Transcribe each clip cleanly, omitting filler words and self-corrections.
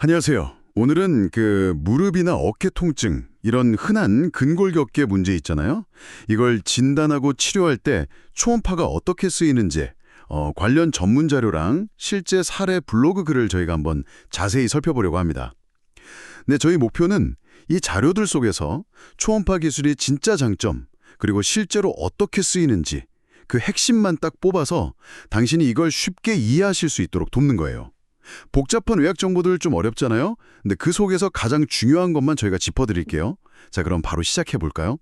안녕하세요. 오늘은 무릎이나 어깨 통증, 이런 흔한 근골격계 문제 있잖아요. 이걸 진단하고 치료할 때 초음파가 어떻게 쓰이는지 관련 전문 자료랑 실제 사례 블로그 글을 저희가 한번 자세히 살펴보려고 합니다. 네, 저희 목표는 이 자료들 속에서 초음파 기술이 진짜 장점, 그리고 실제로 어떻게 쓰이는지 그 핵심만 딱 뽑아서 당신이 이걸 쉽게 이해하실 수 있도록 돕는 거예요. 복잡한 의학 정보들 좀 어렵잖아요? 근데 그 속에서 가장 중요한 것만 저희가 짚어드릴게요. 자, 그럼 바로 시작해볼까요?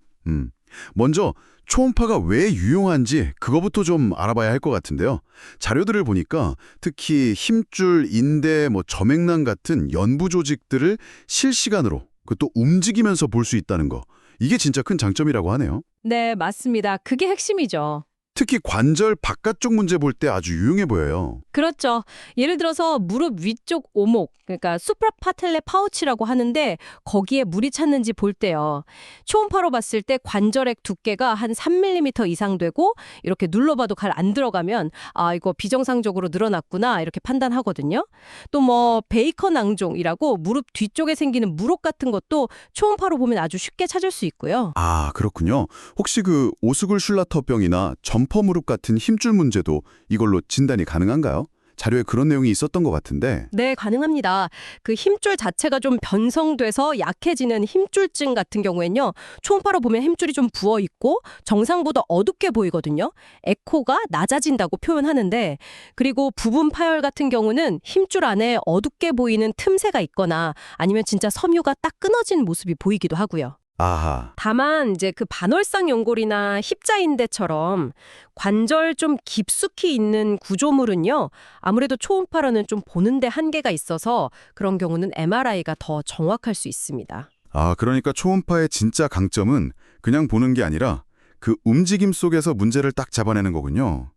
먼저 초음파가 왜 유용한지 그거부터 좀 알아봐야 할 것 같은데요. 자료들을 보니까 특히 힘줄, 인대, 점액낭 같은 연부 조직들을 실시간으로 그것도 움직이면서 볼 수 있다는 거. 이게 진짜 큰 장점이라고 하네요. 네, 맞습니다. 그게 핵심이죠. 특히 관절 바깥쪽 문제 볼 때 아주 유용해 보여요. 그렇죠. 예를 들어서 무릎 위쪽 오목, 그러니까 수프라파텔레 파우치라고 하는데 거기에 물이 찼는지 볼 때요. 초음파로 봤을 때 관절액 두께가 한 3mm 이상 되고 이렇게 눌러봐도 갈 안 들어가면 아, 이거 비정상적으로 늘어났구나 이렇게 판단하거든요. 또 베이커 낭종이라고 무릎 뒤쪽에 생기는 물혹 같은 것도 초음파로 보면 아주 쉽게 찾을 수 있고요. 아, 그렇군요. 혹시 오스굴 슐라터병이나 점퍼 무릎 같은 힘줄 문제도 이걸로 진단이 가능한가요? 자료에 그런 내용이 있었던 것 같은데. 네, 가능합니다. 그 힘줄 자체가 좀 변성돼서 약해지는 힘줄증 같은 경우엔요. 초음파로 보면 힘줄이 좀 부어 있고 정상보다 어둡게 보이거든요. 에코가 낮아진다고 표현하는데 그리고 부분 파열 같은 경우는 힘줄 안에 어둡게 보이는 틈새가 있거나 아니면 진짜 섬유가 딱 끊어진 모습이 보이기도 하고요. 아하. 다만 이제 그 반월상 연골이나 십자인대처럼 관절 좀 깊숙이 있는 구조물은요. 아무래도 초음파로는 좀 보는데 한계가 있어서 그런 경우는 MRI가 더 정확할 수 있습니다. 아, 그러니까 초음파의 진짜 강점은 그냥 보는 게 아니라 그 움직임 속에서 문제를 딱 잡아내는 거군요.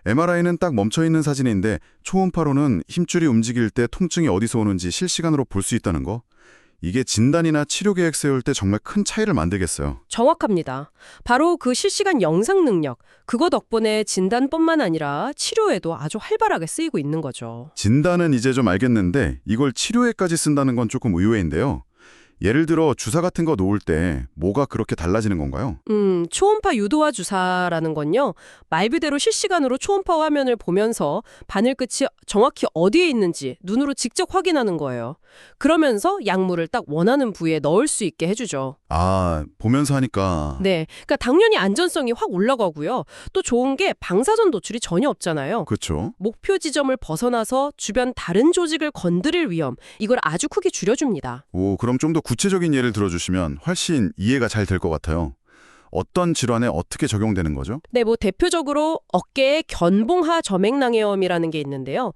MRI는 딱 멈춰있는 사진인데 초음파로는 힘줄이 움직일 때 통증이 어디서 오는지 실시간으로 볼 수 있다는 거. 이게 진단이나 치료 계획 세울 때 정말 큰 차이를 만들겠어요. 정확합니다. 바로 그 실시간 영상 능력, 그거 덕분에 진단뿐만 아니라 치료에도 아주 활발하게 쓰이고 있는 거죠. 진단은 이제 좀 알겠는데 이걸 치료에까지 쓴다는 건 조금 의외인데요. 예를 들어 주사 같은 거 놓을 때 뭐가 그렇게 달라지는 건가요? 초음파 유도화 주사라는 건요. 말 그대로 실시간으로 초음파 화면을 보면서 바늘 끝이 정확히 어디에 있는지 눈으로 직접 확인하는 거예요. 그러면서 약물을 딱 원하는 부위에 넣을 수 있게 해주죠. 아, 보면서 하니까. 네, 그러니까 당연히 안전성이 확 올라가고요. 또 좋은 게 방사선 노출이 전혀 없잖아요. 그렇죠. 목표 지점을 벗어나서 주변 다른 조직을 건드릴 위험, 이걸 아주 크게 줄여줍니다. 오, 그럼 좀 더 구체적인 예를 들어주시면 훨씬 이해가 잘 될 것 같아요. 어떤 질환에 어떻게 적용되는 거죠? 네, 대표적으로 어깨에 견봉하 점액낭염이라는 게 있는데요.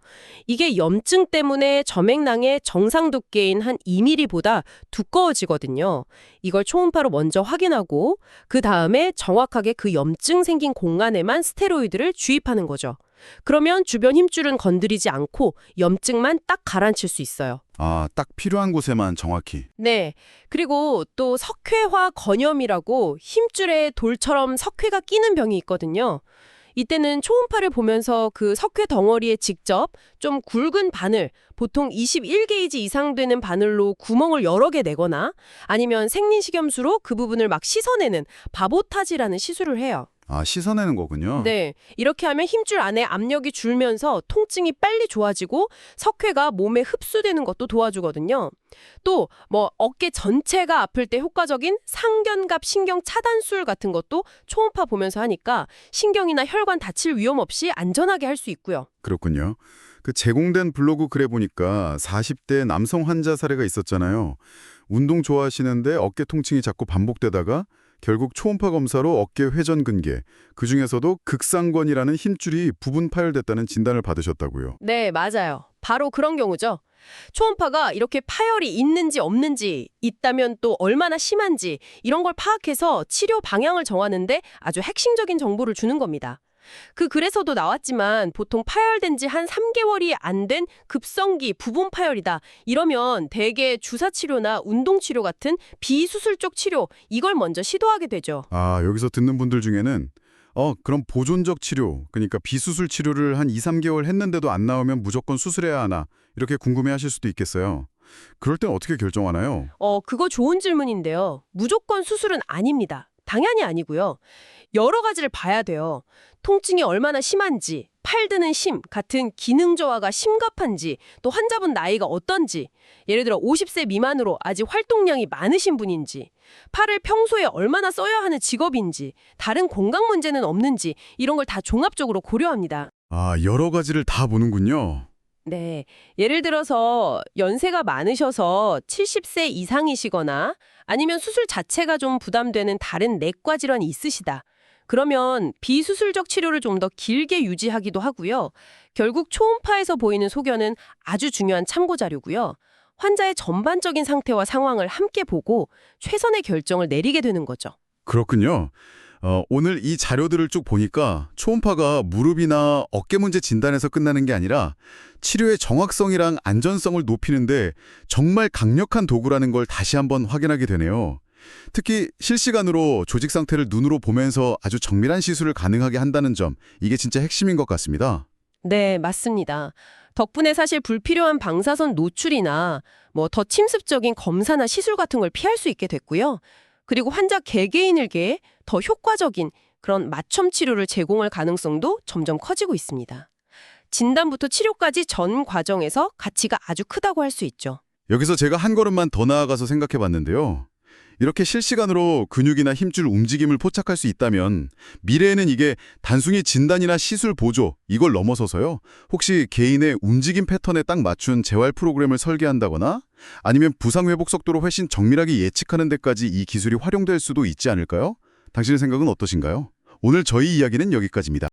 이게 염증 때문에 점액낭의 정상 두께인 한 2mm보다 두꺼워지거든요. 이걸 초음파로 먼저 확인하고 그 다음에 정확하게 그 염증 생긴 공간에만 스테로이드를 주입하는 거죠. 그러면 주변 힘줄은 건드리지 않고 염증만 딱 가라앉힐 수 있어요. 아, 딱 필요한 곳에만 정확히. 네. 그리고 또 석회화 건염이라고 힘줄에 돌처럼 석회가 끼는 병이 있거든요. 이때는 초음파를 보면서 그 석회 덩어리에 직접 좀 굵은 바늘, 보통 21게이지 이상 되는 바늘로 구멍을 여러 개 내거나 아니면 생리식염수로 그 부분을 막 씻어내는 바보타지라는 시술을 해요. 아, 씻어내는 거군요. 네. 이렇게 하면 힘줄 안에 압력이 줄면서 통증이 빨리 좋아지고 석회가 몸에 흡수되는 것도 도와주거든요. 또 어깨 전체가 아플 때 효과적인 상견갑 신경 차단술 같은 것도 초음파 보면서 하니까 신경이나 혈관 다칠 위험 없이 안전하게 할 수 있고요. 그렇군요. 제공된 블로그 글에 보니까 40대 남성 환자 사례가 있었잖아요. 운동 좋아하시는데 어깨 통증이 자꾸 반복되다가 결국 초음파 검사로 어깨 회전 근개, 그중에서도 극상권이라는 힘줄이 부분 파열됐다는 진단을 받으셨다고요. 네, 맞아요. 바로 그런 경우죠. 초음파가 이렇게 파열이 있는지 없는지, 있다면 또 얼마나 심한지 이런 걸 파악해서 치료 방향을 정하는데 아주 핵심적인 정보를 주는 겁니다. 그 글에서도 나왔지만 보통 파열된 지 한 3개월이 안 된 급성기 부분 파열이다. 이러면 대개 주사치료나 운동치료 같은 비수술적 치료 이걸 먼저 시도하게 되죠. 아, 여기서 듣는 분들 중에는 그럼 보존적 치료, 그러니까 비수술 치료를 한 2, 3개월 했는데도 안 나오면 무조건 수술해야 하나 이렇게 궁금해하실 수도 있겠어요. 그럴 땐 어떻게 결정하나요? 그거 좋은 질문인데요. 무조건 수술은 아닙니다. 당연히 아니고요. 여러 가지를 봐야 돼요. 통증이 얼마나 심한지, 팔 드는 심 같은 기능 저하가 심각한지, 또 환자분 나이가 어떤지, 예를 들어 50세 미만으로 아직 활동량이 많으신 분인지, 팔을 평소에 얼마나 써야 하는 직업인지, 다른 건강 문제는 없는지 이런 걸 다 종합적으로 고려합니다. 아, 여러 가지를 다 보는군요. 네. 예를 들어서 연세가 많으셔서 70세 이상이시거나 아니면 수술 자체가 좀 부담되는 다른 내과 질환이 있으시다. 그러면 비수술적 치료를 좀 더 길게 유지하기도 하고요. 결국 초음파에서 보이는 소견은 아주 중요한 참고 자료고요. 환자의 전반적인 상태와 상황을 함께 보고 최선의 결정을 내리게 되는 거죠. 그렇군요. 오늘 이 자료들을 쭉 보니까 초음파가 무릎이나 어깨 문제 진단에서 끝나는 게 아니라 치료의 정확성이랑 안전성을 높이는데 정말 강력한 도구라는 걸 다시 한번 확인하게 되네요. 특히 실시간으로 조직 상태를 눈으로 보면서 아주 정밀한 시술을 가능하게 한다는 점, 이게 진짜 핵심인 것 같습니다. 네, 맞습니다. 덕분에 사실 불필요한 방사선 노출이나 더 침습적인 검사나 시술 같은 걸 피할 수 있게 됐고요. 그리고 환자 개개인에게 더 효과적인 그런 맞춤 치료를 제공할 가능성도 점점 커지고 있습니다. 진단부터 치료까지 전 과정에서 가치가 아주 크다고 할 수 있죠. 여기서 제가 한 걸음만 더 나아가서 생각해 봤는데요. 이렇게 실시간으로 근육이나 힘줄 움직임을 포착할 수 있다면 미래에는 이게 단순히 진단이나 시술 보조 이걸 넘어서서요. 혹시 개인의 움직임 패턴에 딱 맞춘 재활 프로그램을 설계한다거나 아니면 부상 회복 속도를 훨씬 정밀하게 예측하는 데까지 이 기술이 활용될 수도 있지 않을까요? 당신의 생각은 어떠신가요? 오늘 저희 이야기는 여기까지입니다.